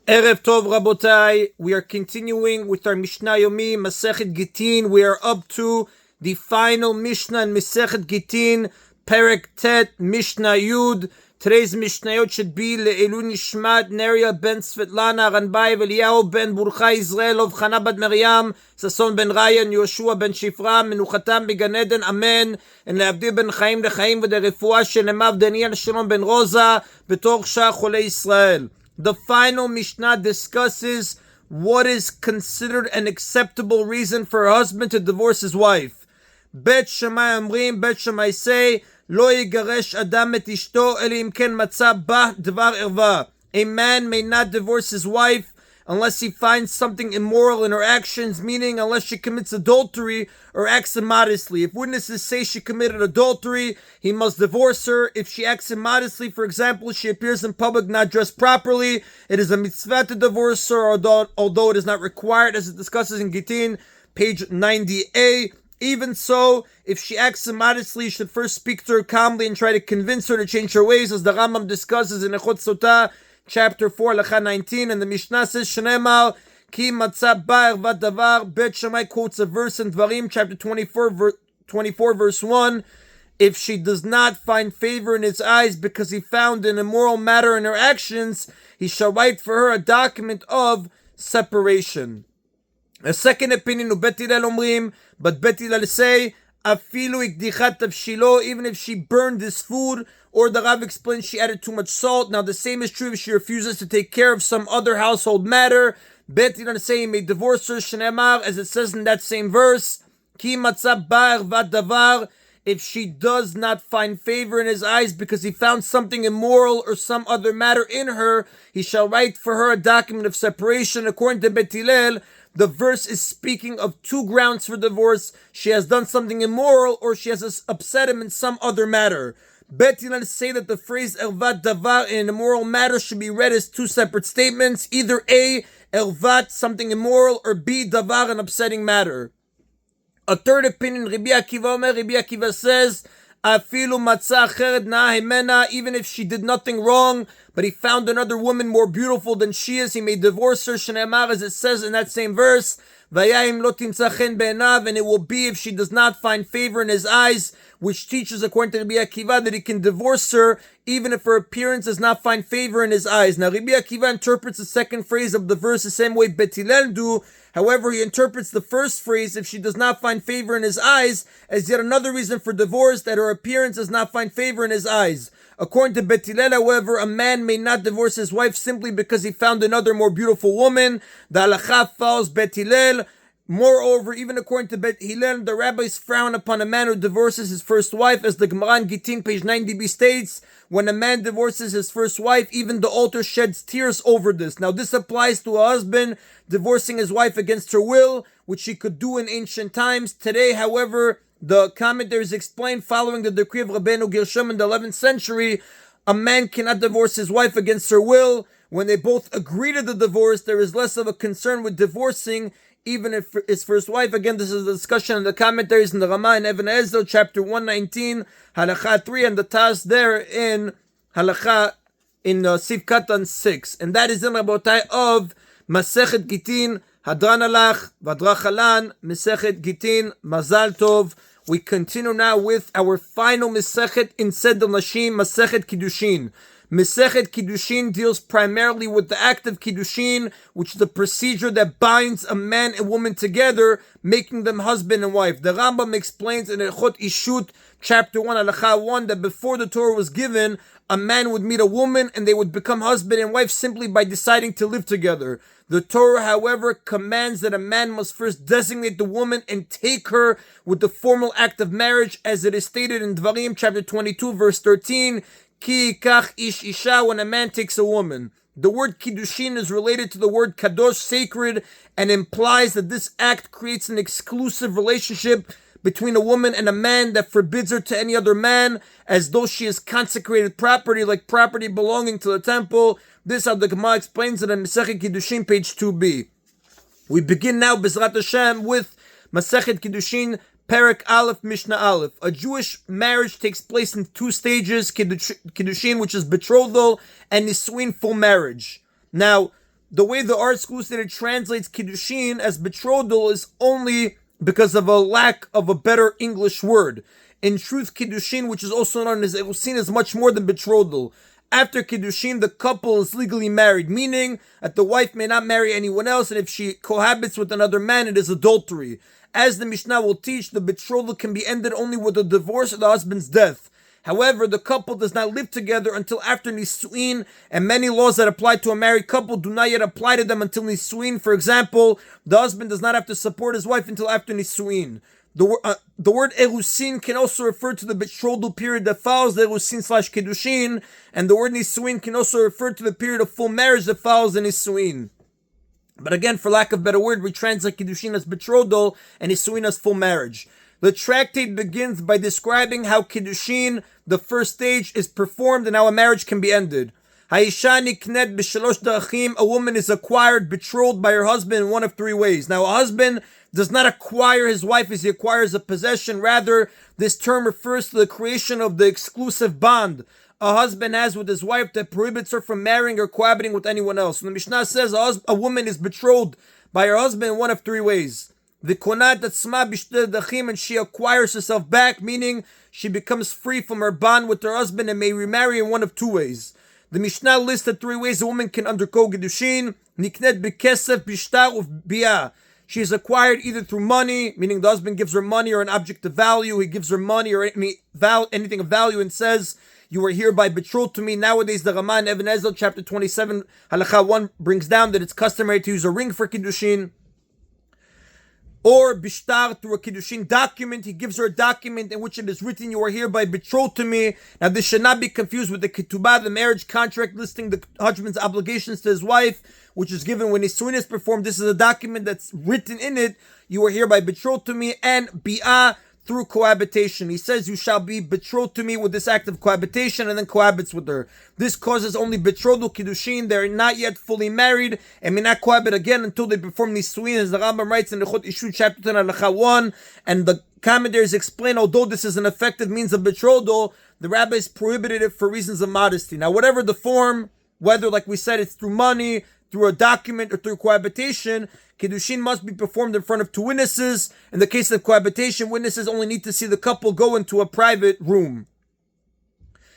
Erev Tov Rabotai, we are continuing with our Mishna Yomi, Masechet Gittin. We are up to the final Mishnah in Masechet Gittin, Perek Tet, Mishnah Yud. Today's Mishnah Yod should be Le'elu Nishmat, Neria ben Svetlana, Ranbai, Eliyahu ben Burcha, Israel, of Chana bat Miriam, Sason ben Ryan, Yoshua ben Shifra, Menuchatam began Eden, Amen, and Le'avdi ben Chaim lechaim, v'derefua shenemav Daniel Shalom ben Rosa, B'tor Shah Cholei Israel. The final Mishnah discusses what is considered an acceptable reason for a husband to divorce his wife. Bet Shammai Amrim, Bet Shammai say, Lo yigaresh Adam et ishto eli im ken matza ba dvar erva. A man may not divorce his wife unless he finds something immoral in her actions, meaning unless she commits adultery or acts immodestly. If witnesses say she committed adultery, he must divorce her. If she acts immodestly, for example, she appears in public not dressed properly, it is a mitzvah to divorce her, although it is not required, as it discusses in Gittin, page 90a. Even so, if she acts immodestly, you should first speak to her calmly and try to convince her to change her ways, as the Rambam discusses in Echot Sotah, chapter 4, Halacha 19, and the Mishnah says, Shneimar, Ki matzah ba ervat davar. Bet Shammai quotes a verse in Dvarim, chapter 24, verse 1. If she does not find favor in his eyes because he found an immoral matter in her actions, he shall write for her a document of separation. A second opinion of Bet Hillel Omrim, but Bet Hillel say, Afilu ikdichat tavshilo, even if she burned his food, or the Rav explains she added too much salt. Now the same is true if she refuses to take care of some other household matter. Bet Hillel say he may divorce her, Shneimar, as it says in that same verse, Ki matzah ba ervat davar. If she does not find favor in his eyes because he found something immoral or some other matter in her, he shall write for her a document of separation. According to Bet Hillel, the verse is speaking of two grounds for divorce. She has done something immoral or she has upset him in some other matter. Bet Hillel say that the phrase ervat davar in an immoral matter should be read as two separate statements. Either A, ervat, something immoral, or B, davar, an upsetting matter. A third opinion, Rabbi Akiva says, Afilu matzah acheret na'ah himena, even if she did nothing wrong, but he found another woman more beautiful than she is, he may divorce her, Shneimar, as it says in that same verse, Vayayim lo timtza chen be'enav, and it will be if she does not find favor in his eyes, which teaches, according to Rabbi Akiva, that he can divorce her even if her appearance does not find favor in his eyes. Now, Rabbi Akiva interprets the second phrase of the verse the same way Bet Hillel do. However, he interprets the first phrase, if she does not find favor in his eyes, as yet another reason for divorce, that her appearance does not find favor in his eyes. According to Bet Hillel, however, a man may not divorce his wife simply because he found another more beautiful woman. The halacha follows Bet Hillel. Moreover, even according to Bet Hillel, the rabbis frown upon a man who divorces his first wife, as the Gemara in Gittin, page 90b states, when a man divorces his first wife, even the altar sheds tears over this. Now, this applies to a husband divorcing his wife against her will, which he could do in ancient times. Today, however, the commentaries explain, following the decree of Rabbeinu Gershom in the 11th century, a man cannot divorce his wife against her will. When they both agree to the divorce, there is less of a concern with divorcing, even if his first wife. Again, this is a discussion in the commentaries in the Ramah and Even Ezel, chapter 119, Halacha 3, and the Taz there in Halacha in Sif Katan 6. And that is in Rabotai of Masechet Gittin, Hadran Alach, Vadrach Alan, Masechet Gittin, Mazal Tov. We continue now with our final Masechet in Seder Nashim, Masechet Kiddushin. Masechet Kiddushin deals primarily with the act of Kiddushin, which is the procedure that binds a man and woman together, making them husband and wife. The Rambam explains in Echot Ishut, chapter 1, Halacha 1, that before the Torah was given, a man would meet a woman and they would become husband and wife simply by deciding to live together. The Torah, however, commands that a man must first designate the woman and take her with the formal act of marriage, as it is stated in Dvarim, chapter 22, verse 13, Ki kach ish isha, when a man takes a woman. The word Kiddushin is related to the word kadosh, sacred, and implies that this act creates an exclusive relationship between a woman and a man that forbids her to any other man, as though she is consecrated property, like property belonging to the temple. This how the Gemara explains it in Masechet Kiddushin, page 2b. We begin now, B'ezrat Hashem, with Masechet Kiddushin, Perek Aleph, Mishnah Aleph. A Jewish marriage takes place in two stages, Kiddushin, which is betrothal, and Nisuin, full marriage. Now, the way the Art School Seder translates Kiddushin as betrothal is only because of a lack of a better English word. In truth, Kiddushin, which is also known as Erusin, is much more than betrothal. After Kiddushin, the couple is legally married, meaning that the wife may not marry anyone else, and if she cohabits with another man, it is adultery. As the Mishnah will teach, the betrothal can be ended only with a divorce or the husband's death. However, the couple does not live together until after Nisuin, and many laws that apply to a married couple do not yet apply to them until Nisuin. For example, the husband does not have to support his wife until after Nisuin. The word Erusin can also refer to the betrothal period that follows the Erusin/Kiddushin, and the word Nisuin can also refer to the period of full marriage that follows the Nisuin. But again, for lack of a better word, we translate Kiddushin as betrothal and Nisuin as full marriage. The tractate begins by describing how Kiddushin, the first stage, is performed and how a marriage can be ended. Ha'isha niknet b'shalosh darachim, a woman is acquired, betrothed by her husband in one of three ways. Now, a husband does not acquire his wife as he acquires a possession. Rather, this term refers to the creation of the exclusive bond a husband has with his wife that prohibits her from marrying or cohabiting with anyone else. And the Mishnah says a woman is betrothed by her husband in one of three ways. The konat atzma b'shte dachim, and she acquires herself back, meaning she becomes free from her bond with her husband and may remarry in one of two ways. The Mishnah lists the three ways a woman can undergo Kiddushin. Niknet b'kesef b'shtar u'b'biyah. She is acquired either through money, meaning the husband gives her money or an object of value. He gives her money or anything of value and says, "You are hereby betrothed to me." Nowadays, the Ramah in Even Ezel, chapter 27, Halacha 1, brings down that it's customary to use a ring for Kiddushin. Or bishtar, through a Kiddushin document. He gives her a document in which it is written, "You are hereby betrothed to me." Now, this should not be confused with the ketubah, the marriage contract listing the husband's obligations to his wife, which is given when Nisuin is performed. This is a document that's written in it, "You are hereby betrothed to me," and bi'ah, through cohabitation. He says, "You shall be betrothed to me," with this act of cohabitation, and then cohabits with her. This causes only betrothal Kiddushin. They are not yet fully married and may not cohabit again until they perform Nisuin, as the Rambam writes in the Chot Ishu, chapter 10, Halacha 1. And the commentaries explain, although this is an effective means of betrothal, the rabbis prohibited it for reasons of modesty. Now, whatever the form, whether, like we said, it's through money, through a document, or through cohabitation, Kiddushin must be performed in front of two witnesses. In the case of cohabitation, witnesses only need to see the couple go into a private room.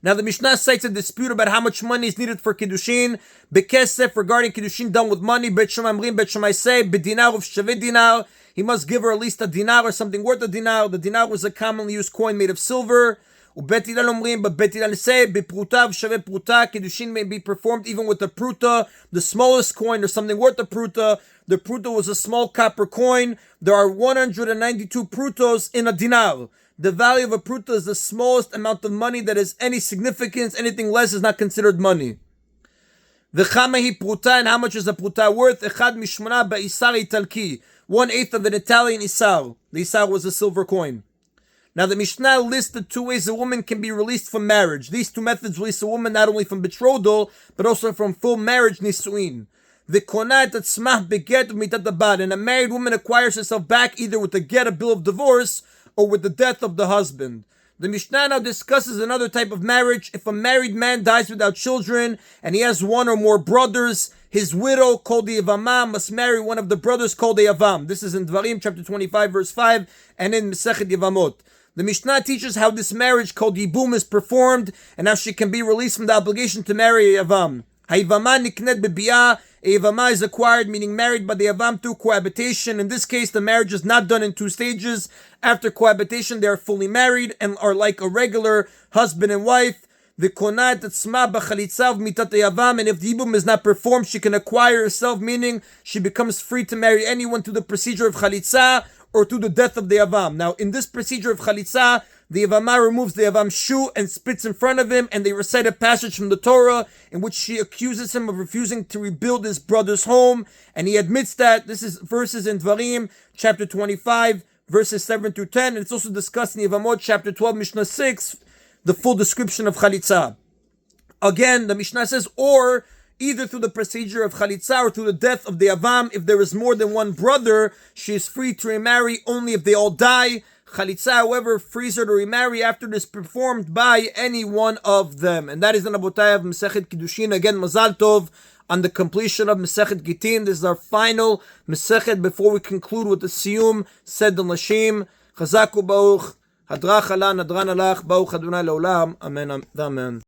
Now, the Mishnah cites a dispute about how much money is needed for Kiddushin. Bekesef, regarding Kiddushin done with money, Bet Shammai Amrim, Bet Shammai say, B'dinar of Shaveh dinar, he must give her at least a dinar or something worth a dinar. The dinar was a commonly used coin made of silver. Bet Hillel omrim, but Bet Hillel say, B'pruta v'shaveh pruta, Kiddushin may be performed even with a pruta, the smallest coin, or something worth a pruta. The pruta was a small copper coin. There are 192 prutos in a dinar. The value of a pruta is the smallest amount of money that has any significance. Anything less is not considered money. V'chama hi pruta, and how much is a pruta worth? Echad mishmona ba'isar italki, 1/8 of an Italian isar. The isar was a silver coin. Now, the Mishnah lists the two ways a woman can be released from marriage. These two methods release a woman not only from betrothal, but also from full marriage, Nisuin. The konat atzmah beget mitat abad, and a married woman acquires herself back either with a get, a bill of divorce, or with the death of the husband. The Mishnah now discusses another type of marriage. If a married man dies without children, and he has one or more brothers, his widow, called the Yavama, must marry one of the brothers called the Yavam. This is in Dvarim, chapter 25, verse 5, and in Masechet Yavamot. The Mishnah teaches how this marriage called Yibum is performed, and how she can be released from the obligation to marry a Yavam. Ha'Yavama niknet b'biyah, a Yavama is acquired, meaning married by the Yavam through cohabitation. In this case, the marriage is not done in two stages. After cohabitation, they are fully married and are like a regular husband and wife. The konat atzma b'chalitzav mitat Yavam, and if the Yibum is not performed, she can acquire herself, meaning she becomes free to marry anyone through the procedure of chalitza, or to the death of the Yavam. Now, in this procedure of Chalitza, the Yavama removes the Yavam's shoe and spits in front of him, and they recite a passage from the Torah in which she accuses him of refusing to rebuild his brother's home, and he admits that. This is verses in Dvarim, chapter 25, verses 7 through 10, and it's also discussed in Yevamot, chapter 12, Mishnah 6, the full description of Chalitza. Again, the Mishnah says, or either through the procedure of Chalitza or through the death of the Yavam. If there is more than one brother, she is free to remarry only if they all die. Chalitza, however, frees her to remarry after it is performed by any one of them. And that is the Nabotai of Masechet Kiddushin. Again, Mazal Tov on the completion of Masechet Gittin. This is our final Masechet before we conclude with the Siyum, Seder Nashim. Chazaku Baruch, Hadrach Alan, Hadran Alach, Baruch Adonai Leolam. Amen, amen.